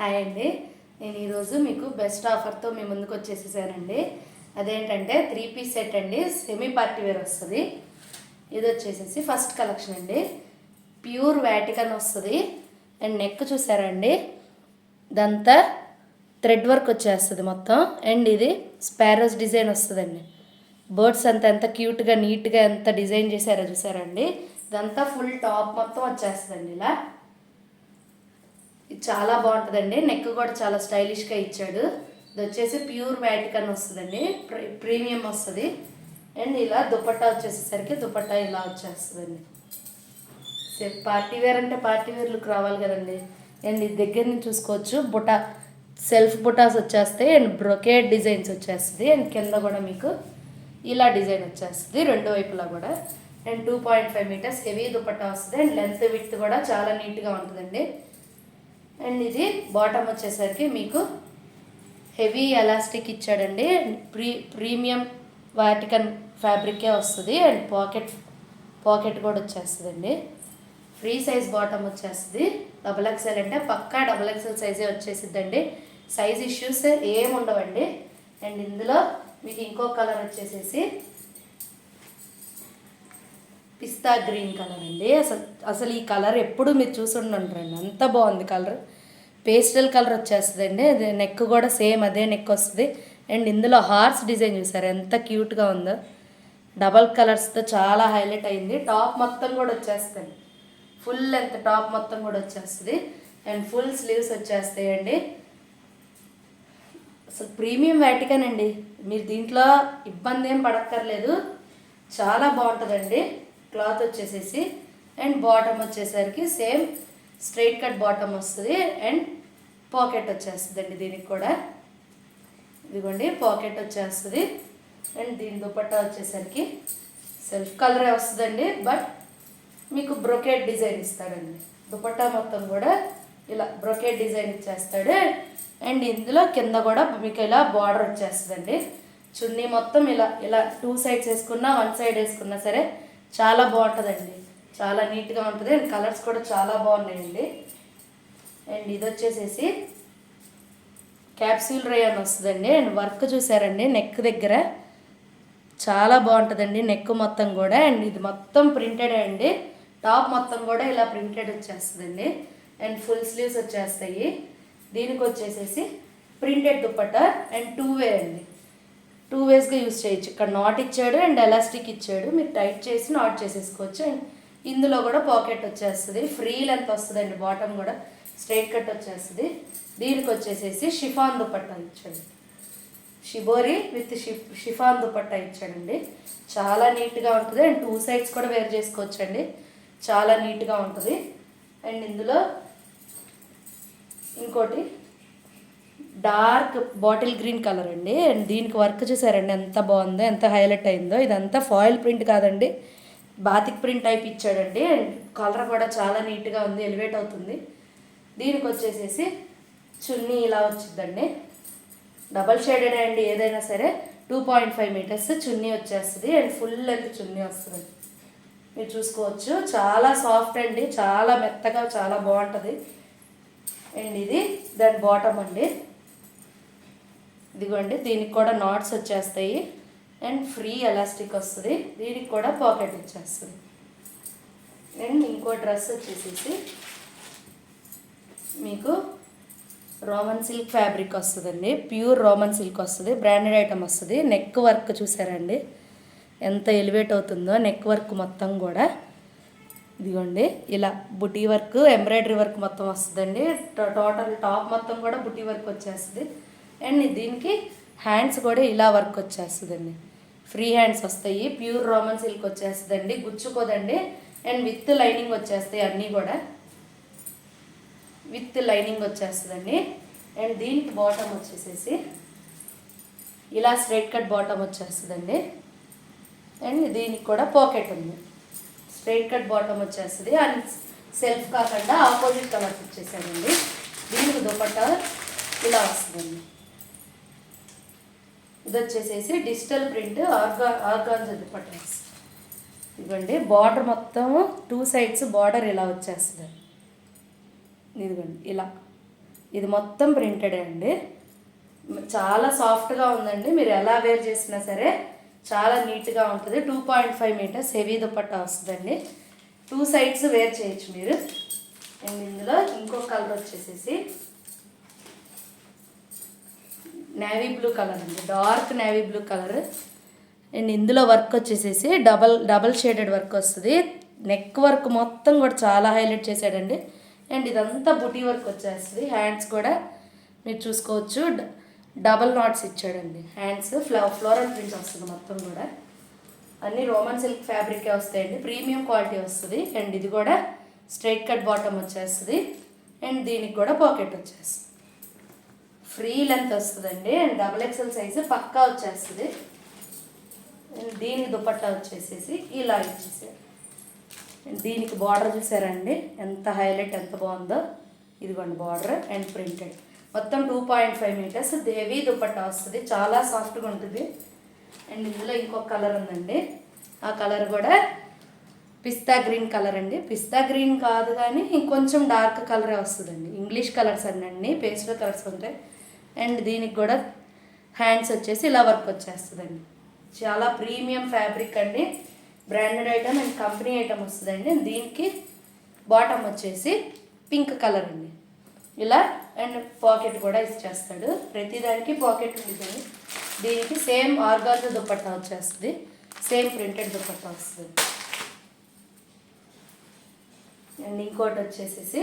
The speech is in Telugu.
హాయ్ అండి. నేను ఈరోజు మీకు బెస్ట్ ఆఫర్తో మీ ముందుకు వచ్చేసేసానండి. అదేంటంటే 3 పీస్ సెట్ అండి, సెమీ పార్టీ వేర్ వస్తుంది. ఇది వచ్చేసేసి ఫస్ట్ కలెక్షన్ అండి. ప్యూర్ వాటికన్ వస్తుంది. అండ్ నెక్ చూసారండి, ఇదంతా థ్రెడ్ వర్క్ వచ్చేస్తుంది మొత్తం. అండ్ ఇది స్పారోస్ డిజైన్ వస్తుందండి. బర్డ్స్ అంతా ఎంత క్యూట్గా నీట్గా ఎంత డిజైన్ చేశారో చూసారండి. ఇదంతా ఫుల్ టాప్ మొత్తం వచ్చేస్తుందండి. ఇలా ఇది చాలా బాగుంటుందండి. నెక్ కూడా చాలా స్టైలిష్గా ఇచ్చాడు. ఇది వచ్చేసి ప్యూర్ వాటికన్ వస్తుందండి, ప్రీమియం వస్తుంది. అండ్ ఇలా దుపట్టా వచ్చేసేసరికి దుపట్టా ఇలా వచ్చేస్తుందండి. పార్టీ వేర్ అంటే పార్టీ వేర్ లుక్ రావాలి కదండి. అండ్ ఇది దగ్గర నుంచి చూసుకోవచ్చు, బుటా సెల్ఫ్ బుటాస్ వచ్చేస్తాయి. అండ్ బ్రొకేడ్ డిజైన్స్ వచ్చేస్తుంది. అండ్ కింద కూడా మీకు ఇలా డిజైన్ వచ్చేస్తుంది రెండు వైపులా కూడా. అండ్ 2.5 మీటర్స్ హెవీ దుపట్టా వస్తుంది. అండ్ లెంత్ విడ్త్ కూడా చాలా నీట్గా ఉంటుందండి. అండ్ ఇది బాటమ్ వచ్చేసరికి మీకు హెవీ ఎలాస్టిక్ ఇచ్చాడండి. ప్రీమియం వాటికన్ ఫ్యాబ్రికే వస్తుంది. అండ్ పాకెట్ కూడా వచ్చేస్తుందండి. ఫ్రీ సైజ్ బాటమ్ వచ్చేస్తుంది. XXL అంటే పక్కా XXL సైజే వచ్చేసిద్దండి. సైజ్ ఇష్యూస్ ఏమి ఉండవండి. అండ్ ఇందులో మీకు ఇంకో కలర్ వచ్చేసేసి పిస్తా గ్రీన్ కలర్ అండి. అసలు ఈ కలర్ ఎప్పుడు మీరు చూసి ఉండండి, అంత బాగుంది కలర్. పేస్టల్ కలర్ వచ్చేస్తుందండి. అది నెక్ కూడా సేమ్ అదే నెక్ వస్తుంది. అండ్ ఇందులో హార్స్ డిజైన్ చూసారు ఎంత క్యూట్గా ఉందో. డబల్ కలర్స్తో చాలా హైలైట్ అయింది. టాప్ మొత్తం కూడా వచ్చేస్తుంది, ఫుల్ లెంత్ టాప్ మొత్తం కూడా వచ్చేస్తుంది. అండ్ ఫుల్ స్లీవ్స్ వచ్చేస్తాయండి. అసలు ప్రీమియం వాటికన్ అండి, మీరు దీంట్లో ఇబ్బంది ఏం పడక్కర్లేదు. చాలా బాగుంటుందండి. క్లాత్ వచ్చేసేసి అండ్ బాటమ్ వచ్చేసరికి సేమ్ స్ట్రైట్ కట్ బాటమ్ వస్తుంది. అండ్ పాకెట్ వచ్చేస్తుందండి దీనికి కూడా. ఇదిగోండి పాకెట్ వచ్చేస్తుంది. అండ్ దీని దుపట్టా వచ్చేసరికి సెల్ఫ్ కలరే వస్తుందండి, బట్ మీకు బ్రొకేట్ డిజైన్ ఇస్తాడండి. దుపట్టా మొత్తం కూడా ఇలా బ్రొకేట్ డిజైన్ ఇచ్చేస్తాడు. అండ్ ఇందులో కింద కూడా మీకు ఇలా బార్డర్ వచ్చేస్తుందండి. చున్నీ మొత్తం ఇలా ఇలా 2 సైడ్స్ వేసుకున్నా 1 సైడ్ వేసుకున్నా సరే చాలా బాగుంటుందండి. చాలా నీట్గా ఉంటుంది. అండ్ కలర్స్ కూడా చాలా బాగున్నాయండి. అండ్ ఇది వచ్చేసేసి క్యాప్సూల్ రేయాన్ వస్తుందండి. అండ్ వర్క్ చూసారండి నెక్ దగ్గర చాలా బాగుంటుందండి నెక్ మొత్తం కూడా. అండ్ ఇది మొత్తం ప్రింటెడ్ అండి. టాప్ మొత్తం కూడా ఇలా ప్రింటెడ్ వచ్చేస్తుందండి. అండ్ ఫుల్ స్లీవ్స్ వచ్చేస్తాయి. దీనికి వచ్చేసేసి ప్రింటెడ్ దుపట్టా అండ్ 2 వే అండి. 2 వేస్గా యూజ్ చేయొచ్చు. ఇక్కడ నాట్ ఇచ్చాడు అండ్ ఎలాస్టిక్ ఇచ్చాడు, మీరు టైట్ చేసి నాట్ చేసేసుకోవచ్చు. అండ్ ఇందులో కూడా పాకెట్ వచ్చేస్తుంది. ఫ్రీ లెంత్ వస్తుందండి. బాటమ్ కూడా స్ట్రైట్ కట్ వచ్చేస్తుంది. దీనికి వచ్చేసేసి షిఫాన్ దుపట్టా ఇచ్చాడు. షిబోరి విత్ షిఫాన్ దుపట్టా ఇచ్చాడండి. చాలా నీట్గా ఉంటుంది. అండ్ 2 సైడ్స్ కూడా వేర్ చేసుకోవచ్చు అండి. చాలా నీట్గా ఉంటుంది. అండ్ ఇందులో ఇంకోటి డార్క్ బాటిల్ గ్రీన్ కలర్ అండి. అండ్ దీనికి వర్క్ చూసారండి ఎంత బాగుందో, ఎంత హైలైట్ అయిందో. ఇదంతా ఫాయిల్ ప్రింట్ కాదండి, బాతిక్ ప్రింట్ టైప్ ఇచ్చాడండి. అండ్ కలర్ కూడా చాలా నీట్గా ఉంది, ఎలివేట్ అవుతుంది. దీనికి వచ్చేసేసి చున్నీ ఇలా వచ్చిందండి. డబల్ షేడెడ్ అండి. ఏదైనా సరే 2.5 మీటర్స్ చున్నీ వచ్చేస్తుంది. అండ్ ఫుల్ లెంత్ చున్నీ వస్తుంది. మీరు చూసుకోవచ్చు చాలా సాఫ్ట్ అండి, చాలా మెత్తగా చాలా బాగుంటుంది. అండ్ ఇది దాని బాటమ్ అండి. ఇదిగోండి దీనికి కూడా నాట్స్ వచ్చేస్తాయి. అండ్ ఫ్రీ ఎలాస్టిక్ వస్తుంది. దీనికి కూడా పాకెట్ వచ్చేస్తుంది. అండ్ ఇంకో డ్రెస్ వచ్చేసేసి మీకు రోమన్ సిల్క్ ఫ్యాబ్రిక్ వస్తుందండి. ప్యూర్ రోమన్ సిల్క్ వస్తుంది. బ్రాండెడ్ ఐటమ్ వస్తుంది. నెక్ వర్క్ చూసారండి ఎంత ఎలివేట్ అవుతుందో. నెక్ వర్క్ మొత్తం కూడా ఇదిగోండి ఇలా బుటీ వర్క్, ఎంబ్రాయిడరీ వర్క్ మొత్తం వస్తుందండి. టోటల్ టాప్ మొత్తం కూడా బుటీ వర్క్ వచ్చేస్తుంది. అండ్ దీనికి హ్యాండ్స్ కూడా ఇలా వర్క్ వచ్చేస్తుందండి. ఫ్రీ హ్యాండ్స్ వస్తాయి. ప్యూర్ రోమన్ సిల్క్ వచ్చేస్తుందండి, గుచ్చుకోదండి. అండ్ విత్ లైనింగ్ వచ్చేస్తాయి అన్నీ కూడా, విత్ లైనింగ్ వచ్చేస్తుందండి. అండ్ దీనికి బాటమ్ వచ్చేసేసి ఇలా స్ట్రైట్ కట్ బాటమ్ వచ్చేస్తుందండి. అండ్ దీనికి కూడా పాకెట్ ఉంది. స్ట్రైట్ కట్ బాటమ్ వచ్చేస్తుంది. అండ్ సెల్ఫ్ కాకుండా ఆపోజిట్ కలర్స్ వచ్చేసాడండి. దీనికి దుపట్టా ఇలా వస్తుందండి. ఇది వచ్చేసేసి డిజిటల్ ప్రింట్ ఆర్గాన్జా దుపట్టా. ఇదిగోండి బార్డర్ మొత్తం 2 సైడ్స్ బార్డర్ ఇలా వచ్చేస్తుంది. ఇదిగోండి ఇలా ఇది మొత్తం ప్రింటెడే అండి. చాలా సాఫ్ట్గా ఉందండి. మీరు ఎలా వేర్ చేసినా సరే చాలా నీట్గా ఉంటుంది. 2.5 మీటర్స్ హెవీ దుపట్టా వస్తుందండి. 2 సైడ్స్ వేర్ చేయొచ్చు మీరు. అండ్ ఇందులో ఇంకో కలర్ వచ్చేసేసి నేవీ బ్లూ కలర్ అండి, dark navy blue colour. And ఇందులో వర్క్ వచ్చేసేసి డబల్ షేడెడ్ వర్క్ వస్తుంది. నెక్ వర్క్ మొత్తం కూడా చాలా హైలైట్ చేశాడండి. అండ్ ఇదంతా బుటీ వర్క్ వచ్చేస్తుంది. హ్యాండ్స్ కూడా మీరు చూసుకోవచ్చు, డబల్ నాట్స్ ఇచ్చాడండి. హ్యాండ్స్ ఫ్లోరల్ ప్రింట్ వస్తుంది మొత్తం కూడా. అన్నీ రోమన్ సిల్క్ ఫ్యాబ్రికే వస్తాయండి, ప్రీమియం క్వాలిటీ వస్తుంది. అండ్ ఇది కూడా స్ట్రైట్ కట్ బాటమ్ వచ్చేస్తుంది. అండ్ దీనికి కూడా పాకెట్ వచ్చేస్తుంది. ఫ్రీ లెంత్ వస్తుందండి. అండ్ XXL సైజు పక్కా వచ్చేస్తుంది. దీనికి దుపట్టా వచ్చేసేసి ఇలా ఇచ్చేసారు. దీనికి బార్డర్ చూసారండి ఎంత హైలైట్, ఎంత బాగుందో. ఇదిగోండి బార్డర్ అండ్ ప్రింటెడ్. మొత్తం 2.5 మీటర్స్ హెవీ దుపట్టా వస్తుంది. చాలా సాఫ్ట్గా ఉంటుంది. అండ్ ఇందులో ఇంకొక కలర్ ఉందండి. ఆ కలర్ కూడా పిస్తా గ్రీన్ కలర్ అండి. పిస్తా గ్రీన్ కాదు కానీ ఇంకొంచెం డార్క్ కలరే వస్తుందండి. ఇంగ్లీష్ కలర్స్ అన్నీ పేస్టల్ కలర్స్ ఉంటాయి. అండ్ దీనికి కూడా హ్యాండ్స్ వచ్చేసి ఇలా వర్క్ వచ్చేస్తుందండి. చాలా ప్రీమియం ఫ్యాబ్రిక్ అండి, branded item and company item వస్తుందండి. దీనికి బాటమ్ వచ్చేసి పింక్ కలర్ అండి ఇలా. అండ్ పాకెట్ కూడా ఇచ్చేస్తాడు. ప్రతిదానికి పాకెట్ ఉంటుందండి. దీనికి సేమ్ ఆర్గాన్జా దుపట్టా వచ్చేస్తుంది, సేమ్ ప్రింటెడ్ దుపట్టా వస్తుంది. అండ్ ఇంకోటి వచ్చేసేసి